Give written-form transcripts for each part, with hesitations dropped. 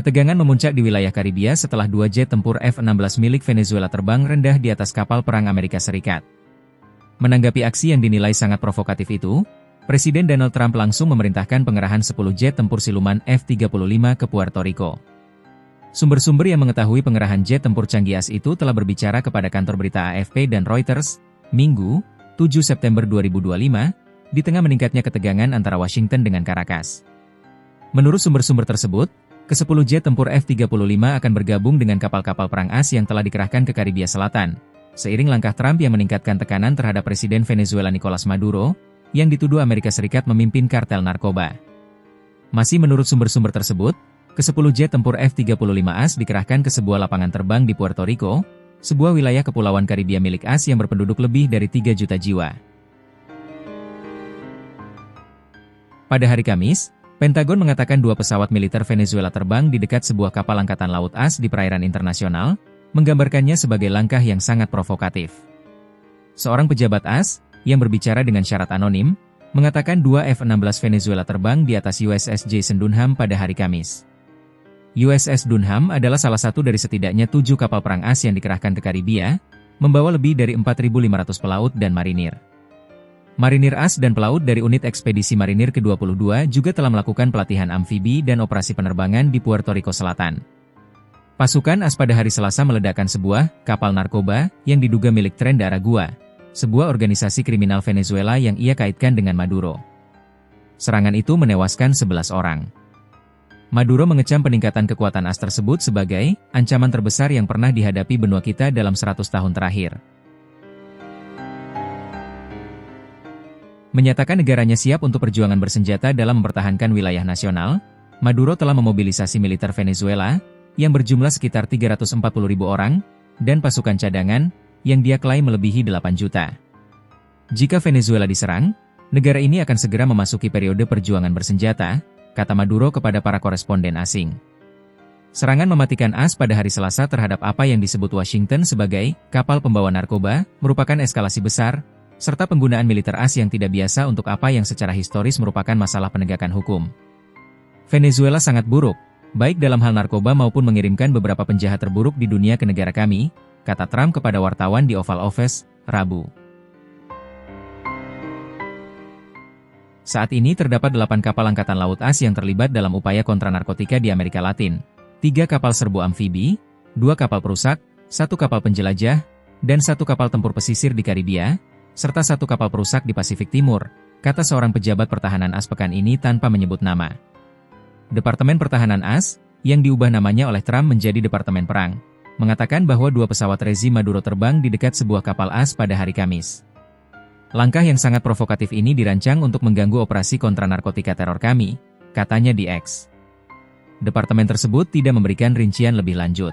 Ketegangan memuncak di wilayah Karibia setelah dua jet tempur F-16 milik Venezuela terbang rendah di atas kapal perang Amerika Serikat. Menanggapi aksi yang dinilai sangat provokatif itu, Presiden Donald Trump langsung memerintahkan pengerahan 10 jet tempur siluman F-35 ke Puerto Rico. Sumber-sumber yang mengetahui pengerahan jet tempur canggih AS itu telah berbicara kepada kantor berita AFP dan Reuters, Minggu, 7 September 2025, di tengah meningkatnya ketegangan antara Washington dengan Caracas. Menurut sumber-sumber tersebut, ke-10 jet tempur F-35 akan bergabung dengan kapal-kapal perang AS yang telah dikerahkan ke Karibia Selatan, seiring langkah Trump yang meningkatkan tekanan terhadap Presiden Venezuela Nicolas Maduro, yang dituduh Amerika Serikat memimpin kartel narkoba. Masih menurut sumber-sumber tersebut, ke-10 jet tempur F-35 AS dikerahkan ke sebuah lapangan terbang di Puerto Rico, sebuah wilayah kepulauan Karibia milik AS yang berpenduduk lebih dari 3 juta jiwa. Pada hari Kamis, Pentagon mengatakan 2 pesawat militer Venezuela terbang di dekat sebuah kapal angkatan laut AS di perairan internasional, menggambarkannya sebagai langkah yang sangat provokatif. Seorang pejabat AS, yang berbicara dengan syarat anonim, mengatakan 2 F-16 Venezuela terbang di atas USS Jason Dunham pada hari Kamis. USS Dunham adalah salah satu dari setidaknya 7 kapal perang AS yang dikerahkan ke Karibia, membawa lebih dari 4.500 pelaut dan marinir. Marinir AS dan pelaut dari unit ekspedisi marinir ke-22 juga telah melakukan pelatihan amfibi dan operasi penerbangan di Puerto Rico Selatan. Pasukan AS pada hari Selasa meledakkan sebuah kapal narkoba yang diduga milik Tren de Aragua, sebuah organisasi kriminal Venezuela yang ia kaitkan dengan Maduro. Serangan itu menewaskan 11 orang. Maduro mengecam peningkatan kekuatan AS tersebut sebagai ancaman terbesar yang pernah dihadapi benua kita dalam 100 tahun terakhir. Menyatakan negaranya siap untuk perjuangan bersenjata dalam mempertahankan wilayah nasional, Maduro telah memobilisasi militer Venezuela, yang berjumlah sekitar 340.000 orang, dan pasukan cadangan, yang dia klaim melebihi 8 juta. Jika Venezuela diserang, negara ini akan segera memasuki periode perjuangan bersenjata, kata Maduro kepada para koresponden asing. Serangan mematikan AS pada hari Selasa terhadap apa yang disebut Washington sebagai kapal pembawa narkoba, merupakan eskalasi besar, serta penggunaan militer AS yang tidak biasa untuk apa yang secara historis merupakan masalah penegakan hukum. Venezuela sangat buruk, baik dalam hal narkoba maupun mengirimkan beberapa penjahat terburuk di dunia ke negara kami, kata Trump kepada wartawan di Oval Office, Rabu. Saat ini terdapat 8 kapal angkatan laut AS yang terlibat dalam upaya kontra narkotika di Amerika Latin, 3 kapal serbu amfibi, 2 kapal perusak, 1 kapal penjelajah, dan 1 kapal tempur pesisir di Karibia, serta 1 kapal perusak di Pasifik Timur, kata seorang pejabat pertahanan AS pekan ini tanpa menyebut nama. Departemen Pertahanan AS, yang diubah namanya oleh Trump menjadi Departemen Perang, mengatakan bahwa 2 pesawat rezim Maduro terbang di dekat sebuah kapal AS pada hari Kamis. Langkah yang sangat provokatif ini dirancang untuk mengganggu operasi kontra narkotika teror kami, katanya di X. Departemen tersebut tidak memberikan rincian lebih lanjut.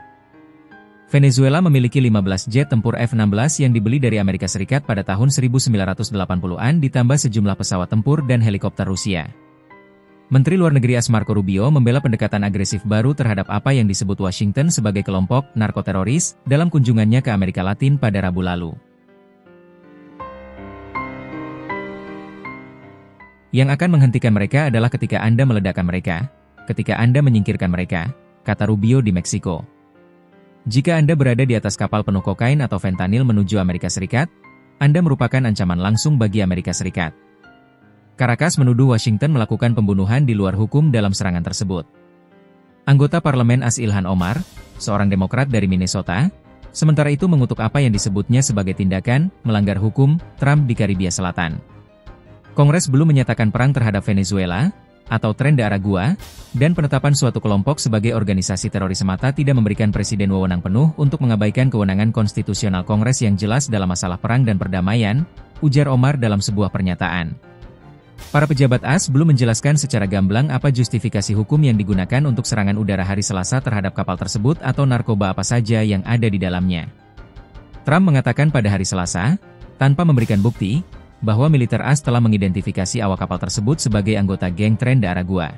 Venezuela memiliki 15 jet tempur F-16 yang dibeli dari Amerika Serikat pada tahun 1980-an ditambah sejumlah pesawat tempur dan helikopter Rusia. Menteri Luar Negeri AS Marco Rubio membela pendekatan agresif baru terhadap apa yang disebut Washington sebagai kelompok narkoteroris dalam kunjungannya ke Amerika Latin pada Rabu lalu. Yang akan menghentikan mereka adalah ketika Anda meledakkan mereka, ketika Anda menyingkirkan mereka, kata Rubio di Meksiko. Jika Anda berada di atas kapal penuh kokain atau fentanyl menuju Amerika Serikat, Anda merupakan ancaman langsung bagi Amerika Serikat. Caracas menuduh Washington melakukan pembunuhan di luar hukum dalam serangan tersebut. Anggota Parlemen AS Ilhan Omar, seorang Demokrat dari Minnesota, sementara itu mengutuk apa yang disebutnya sebagai tindakan melanggar hukum Trump di Karibia Selatan. Kongres belum menyatakan perang terhadap Venezuela, atau Tren de Aragua, dan penetapan suatu kelompok sebagai organisasi teroris semata tidak memberikan Presiden wewenang penuh untuk mengabaikan kewenangan konstitusional Kongres yang jelas dalam masalah perang dan perdamaian, ujar Omar dalam sebuah pernyataan. Para pejabat AS belum menjelaskan secara gamblang apa justifikasi hukum yang digunakan untuk serangan udara hari Selasa terhadap kapal tersebut atau narkoba apa saja yang ada di dalamnya. Trump mengatakan pada hari Selasa, tanpa memberikan bukti, bahwa militer AS telah mengidentifikasi awak kapal tersebut sebagai anggota geng Tren de Aragua.